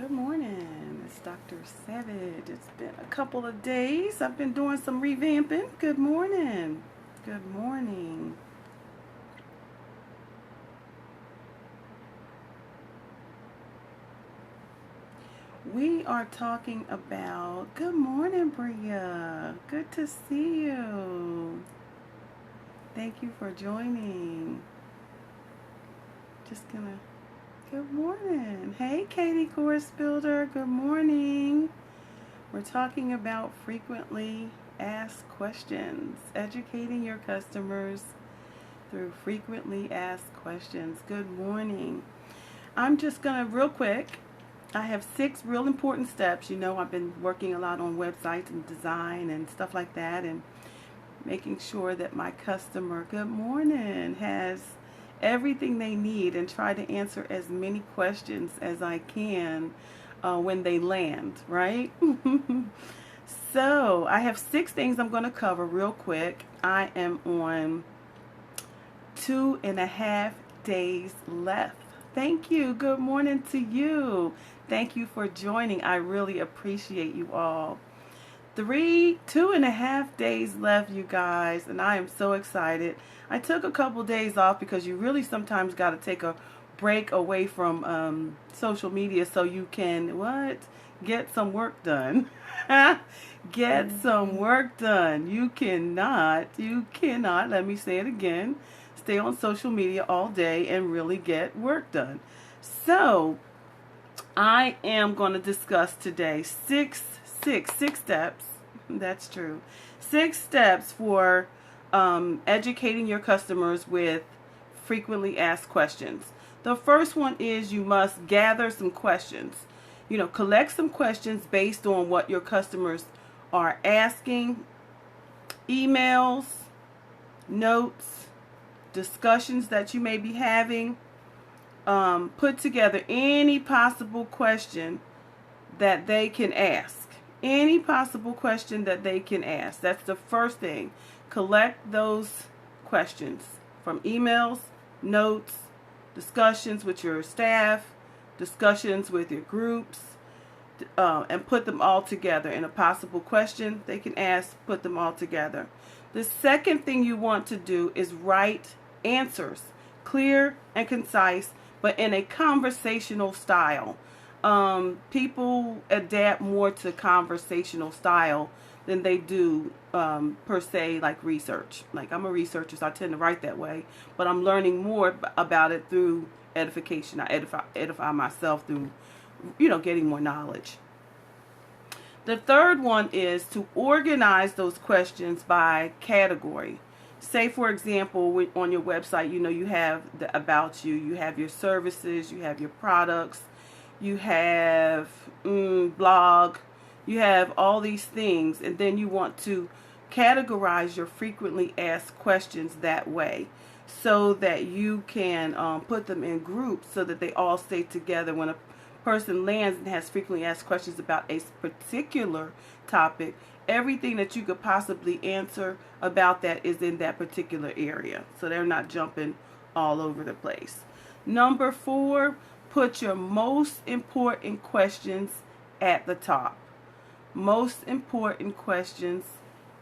Good morning. It's Dr. Savage. It's been a couple of days. I've been doing some revamping. Good morning. Good morning. We are talking about, good morning, Bria. Good to see you. Thank you for joining. Just gonna, good morning. Hey, Katie Course Builder. Good morning. We're talking about frequently asked questions, educating your customers through frequently asked questions. Good morning. I'm just going to real quick, I have 6 real important steps. You know, I've been working a lot on websites and design and stuff like that, and making sure that my customer, good morning, has everything they need, and try to answer as many questions as I can when they land, right? So I have 6 things I'm going to cover real quick. I am on 2.5 days left. Thank you. Good morning to you. Thank you for joining. I really appreciate you all. 2.5 days left, you guys, and I am so excited. I took a couple days off because you really sometimes got to take a break away from social media so you can get some work done. Get some work done. You cannot, let me say it again, stay on social media all day and really get work done. So I am going to discuss today six steps. That's true. 6 steps for educating your customers with frequently asked questions. The first one is you must gather some questions. Collect some questions based on what your customers are asking, emails, notes, discussions that you may be having. Put together any possible question that they can ask. Any possible question that they can ask. That's the first thing. Collect those questions from emails, notes, discussions with your staff, discussions with your groups, and put them all together in a possible question they can ask. Put them all together. The second thing you want to do is write answers, clear and concise, but in a conversational style. People adapt more to conversational style than they do per se like research. Like, I'm a researcher, so I tend to write that way, but I'm learning more about it through edification. I edify myself through getting more knowledge. The third one is to organize those questions by category. Say, for example, on your website, you have the about you have your services, you have your products, you have blog, you have all these things, and then you want to categorize your frequently asked questions that way so that you can put them in groups so that they all stay together. When a person lands and has frequently asked questions about a particular topic, everything that you could possibly answer about that is in that particular area, so they're not jumping all over the place. Number 4, put your most important questions at the top. Most important questions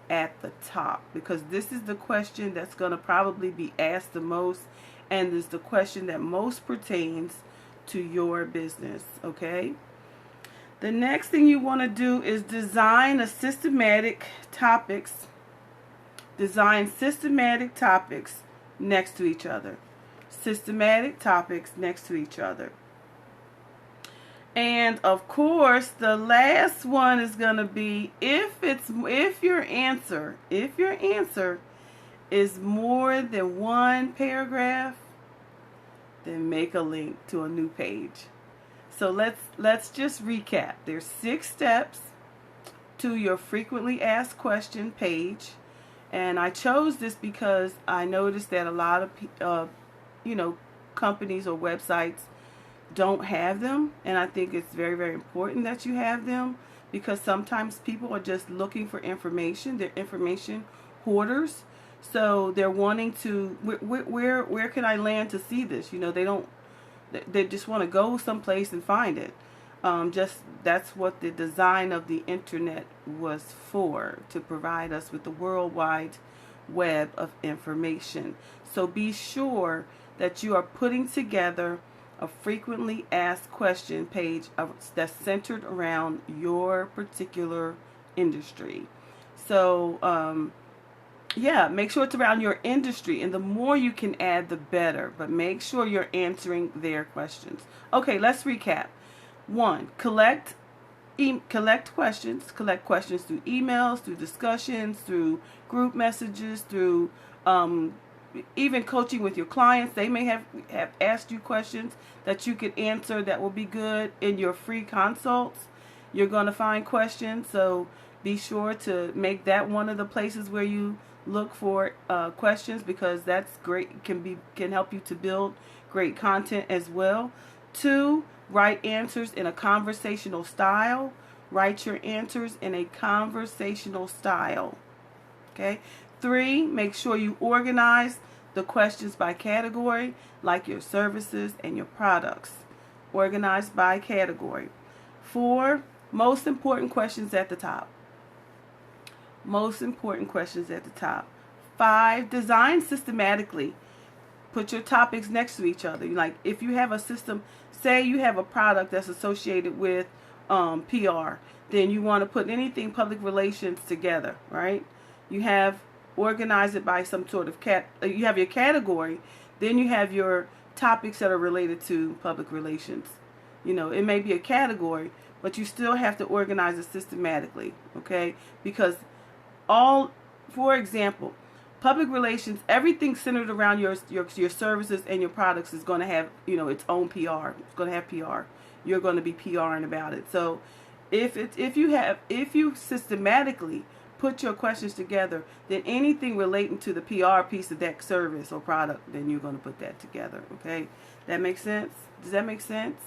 at the top, because this is the question that's going to probably be asked the most, and is the question that most pertains to your business. Okay? The next thing you want to do is design systematic topics next to each other. Systematic topics next to each other. And of course, the last one is going to be if your answer is more than one paragraph, then make a link to a new page. So let's just recap. There's 6 steps to your frequently asked question page, and I chose this because I noticed that a lot of companies or websites don't have them, and I think it's very, very important that you have them, because sometimes people are just looking for information. They're information hoarders, so they're wanting to where can I land to see this? They just want to go someplace and find it. Just that's what the design of the internet was for, to provide us with the worldwide web of information. So be sure that you are putting together a frequently asked question page that's centered around your particular industry. So yeah, make sure it's around your industry, and the more you can add, the better. But make sure you're answering their questions. Okay, let's recap. 1, collect questions. Collect questions through emails, through discussions, through group messages, through even coaching with your clients. They may have asked you questions that you could answer that will be good in your free consults. You're going to find questions, so be sure to make that one of the places where you look for questions, because that's great. Can help you to build great content as well. 2, write answers in a conversational style. Write your answers in a conversational style. Okay. 3, make sure you organize the questions by category, like your services and your products. Organized by category. 4, most important questions at the top. Most important questions at the top. 5, design systematically. Put your topics next to each other. Like if you have a system, say you have a product that's associated with PR, then you want to put anything public relations together, right? You have organize it by some sort of you have your category, then you have your topics that are related to public relations. It may be a category, but you still have to organize it systematically, okay? Because for example, public relations, everything centered around your services and your products is going to have, its own PR. It's going to have PR. You're going to be PRing about it. So if you systematically put your questions together, then anything relating to the PR piece of that service or product, then you're going to put that together, okay? That makes sense? Does that make sense?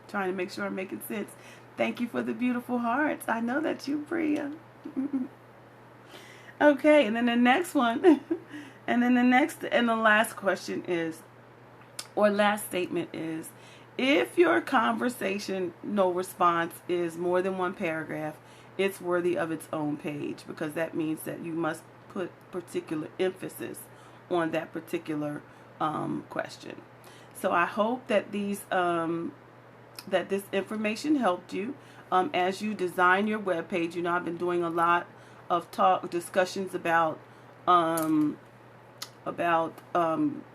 Trying to make sure I'm making sense. Thank you for the beautiful hearts. I know that's you, Bria. Okay, and then the next one, and the last question is, or last statement is, if your conversation, no response, is more than one paragraph, it's worthy of its own page, because that means that you must put particular emphasis on that particular question. So I hope that that this information helped you as you design your web page. I've been doing a lot of discussions about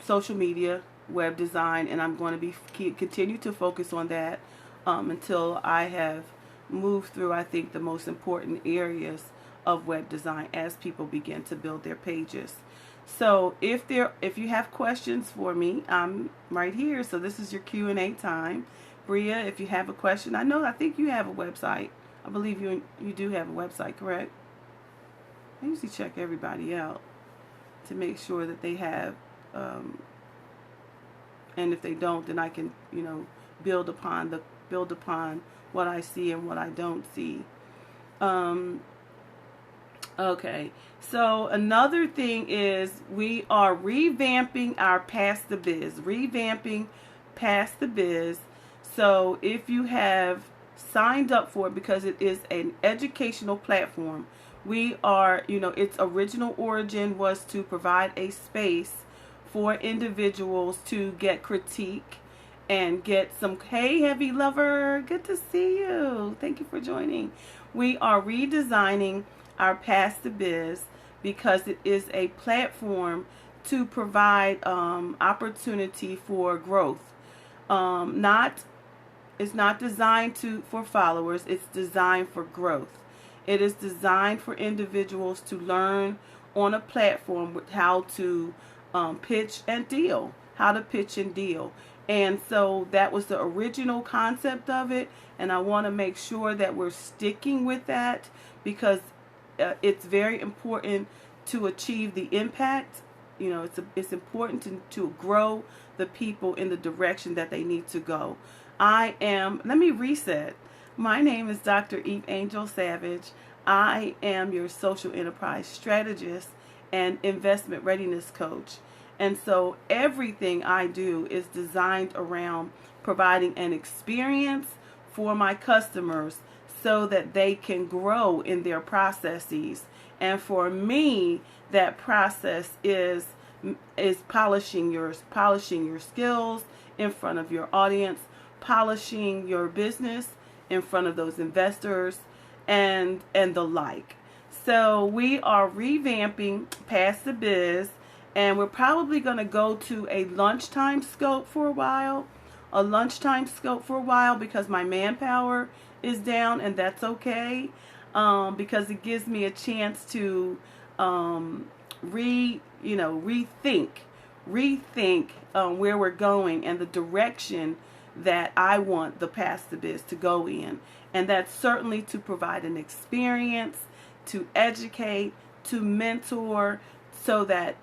social media, web design, and I'm going to continue to focus on that until I have moved through, I think, the most important areas of web design as people begin to build their pages. So if you have questions for me, I'm right here. So this is your Q&A time. Bria, if you have a question, I think you have a website. I believe you do have a website, correct? I usually check everybody out to make sure that they have, and if they don't, then I can, build upon what I see and what I don't see. Okay, so another thing is we are revamping our Pass the Biz. So if you have signed up for it, because it is an educational platform, we are, its original origin was to provide a space for individuals to get critique and get some, hey, Heavy Lover, good to see you. Thank you for joining. We are redesigning our Pass the Biz because it is a platform to provide opportunity for growth. It's not designed for followers. It's designed for growth. It is designed for individuals to learn on a platform with how to pitch and deal. And so that was the original concept of it. And I want to make sure that we're sticking with that, because it's very important to achieve the impact. It's important to grow the people in the direction that they need to go. Let me reset. My name is Dr. Eve Angel Savage. I am your social enterprise strategist and investment readiness coach. And so everything I do is designed around providing an experience for my customers so that they can grow in their processes. And for me, that process is polishing your skills in front of your audience, polishing your business in front of those investors, and the like. So we are revamping Past the Biz, and we're probably going to go to a lunchtime scope for a while. Because my manpower is down, and that's okay, because it gives me a chance to rethink where we're going and the direction that I want the Past the Biz to go in. And that's certainly to provide an experience, to educate, to mentor, so that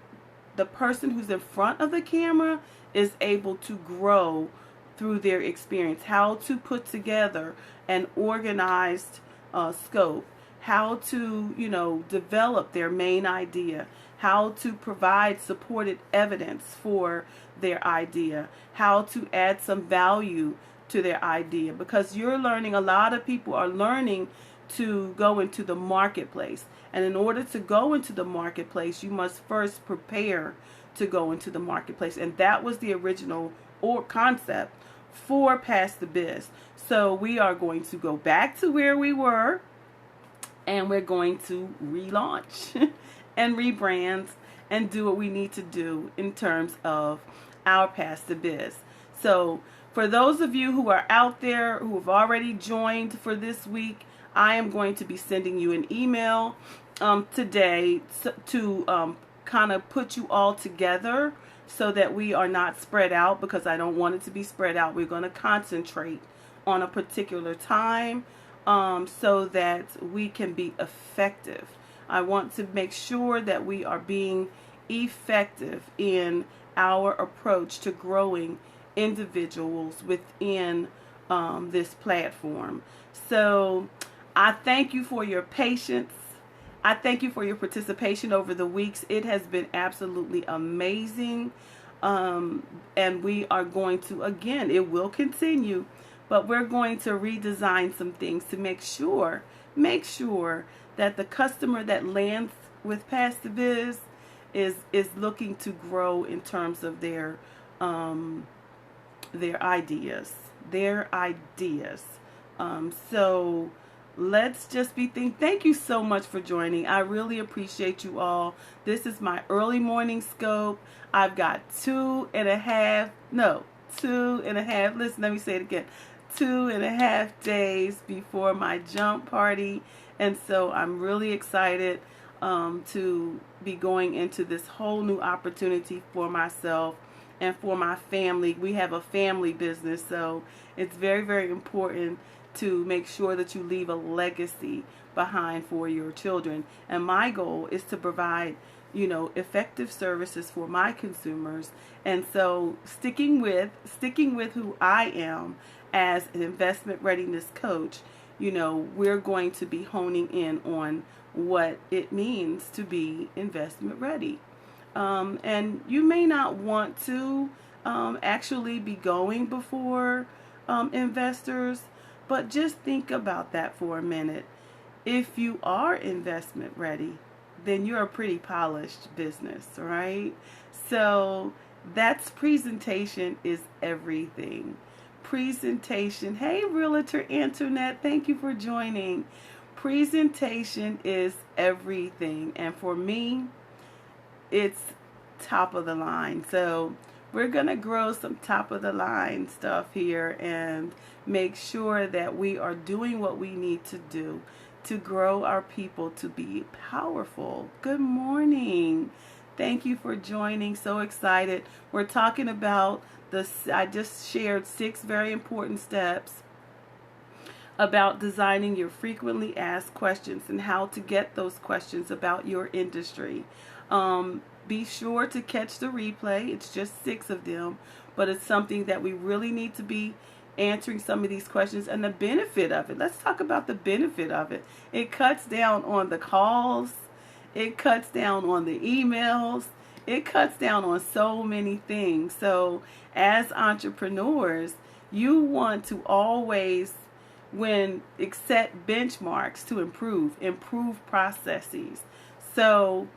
the person who's in front of the camera is able to grow through their experience, how to put together an organized scope, how to, develop their main idea, how to provide supported evidence for their idea, how to add some value to their idea. Because a lot of people are learning to go into the marketplace. And in order to go into the marketplace, you must first prepare to go into the marketplace. And that was the original concept for Past the Biz. So we are going to go back to where we were, and we're going to relaunch and rebrand and do what we need to do in terms of our Past the Biz. So for those of you who are out there who have already joined for this week, I am going to be sending you an email today to kind of put you all together so that we are not spread out, because I don't want it to be spread out. We're going to concentrate on a particular time so that we can be effective. I want to make sure that we are being effective in our approach to growing individuals within this platform. So I thank you for your patience. I thank you for your participation over the weeks. It has been absolutely amazing. And we are going to, again, it will continue, but we're going to redesign some things to make sure that the customer that lands with Past the Biz is looking to grow in terms of their ideas. So let's just be thinking. Thank you so much for joining. I really appreciate you all. This is my early morning scope. I've got 2.5, listen, let me say it again. 2.5 days before my jump party. And so I'm really excited to be going into this whole new opportunity for myself and for my family. We have a family business, so it's very, very important to make sure that you leave a legacy behind for your children. And my goal is to provide, effective services for my consumers. And so sticking with who I am as an investment readiness coach, we're going to be honing in on what it means to be investment ready. And you may not want to actually be going before investors, but just think about that for a minute. If you are investment ready, then you're a pretty polished business, right? So that's presentation is everything. Presentation. Hey, Realtor Antoinette, thank you for joining. Presentation is everything. And for me, it's top of the line. So we're going to grow some top of the line stuff here and make sure that we are doing what we need to do to grow our people to be powerful. Good morning. Thank you for joining. So excited. We're talking about I just shared 6 very important steps about designing your frequently asked questions and how to get those questions about your industry. Be sure to catch the replay. It's just 6 of them, but it's something that we really need to be answering some of these questions and the benefit of it. Let's talk about the benefit of it. It cuts down on the calls. It cuts down on the emails. it cuts down on so many things. So as entrepreneurs, you want to always set benchmarks to improve processes. So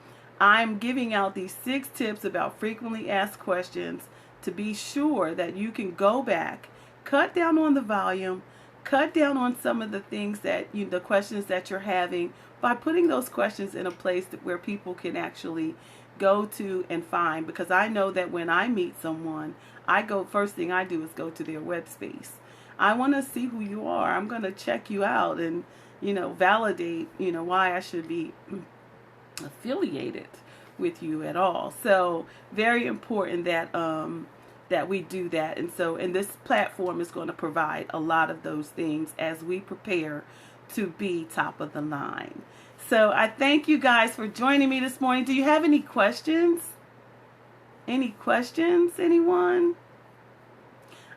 I'm giving out these 6 tips about frequently asked questions to be sure that you can go back, cut down on the volume, cut down on some of the things that the questions that you're having by putting those questions in a place where people can actually go to and find. Because I know that when I meet someone, first thing I do is go to their web space. I want to see who you are. I'm going to check you out and, validate, why I should be affiliated with you at all. So very important that that we do that. And this platform is going to provide a lot of those things as we prepare to be top of the line. So I thank you guys for joining me this morning. Do you have any questions? Any questions, anyone?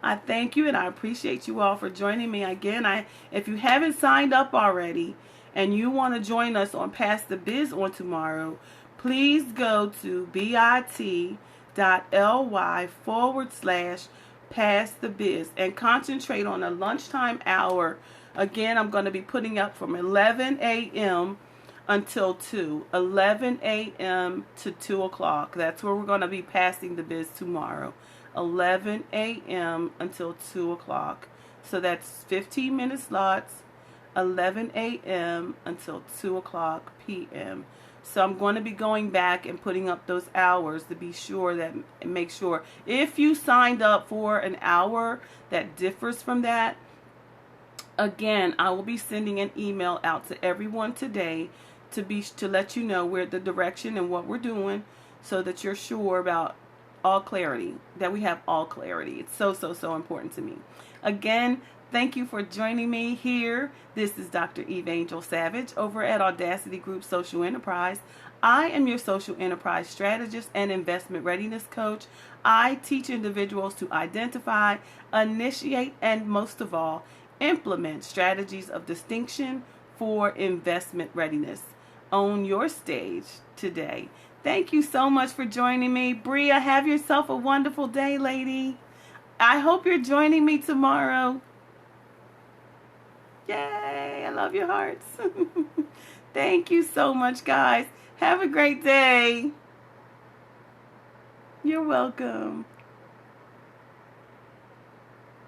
I thank you and I appreciate you all for joining me again. If you haven't signed up already and you want to join us on Pass the Biz on tomorrow, please go to bit.ly/Pass the Biz and concentrate on a lunchtime hour. Again, I'm going to be putting up from 11 a.m. until 2. 11 a.m. to 2 o'clock. That's where we're going to be passing the biz tomorrow. 11 a.m. until 2 o'clock. So that's 15-minute slots, 11 a.m. until 2 o'clock p.m. So I'm going to be going back and putting up those hours to be sure that, and make sure if you signed up for an hour that differs from that, again, I will be sending an email out to everyone today to let you know where the direction and what we're doing, so that you're sure about all clarity, that we have all clarity. It's so important to me. Again, thank you for joining me here. This is Dr. Eve Angel Savage over at Audacity Group Social Enterprise. I am your social enterprise strategist and investment readiness coach. I teach individuals to identify, initiate, and most of all, implement strategies of distinction for investment readiness. Own your stage today. Thank you so much for joining me. Bria, have yourself a wonderful day, lady. I hope you're joining me tomorrow. Yay, I love your hearts. Thank you so much, guys. Have a great day. You're welcome.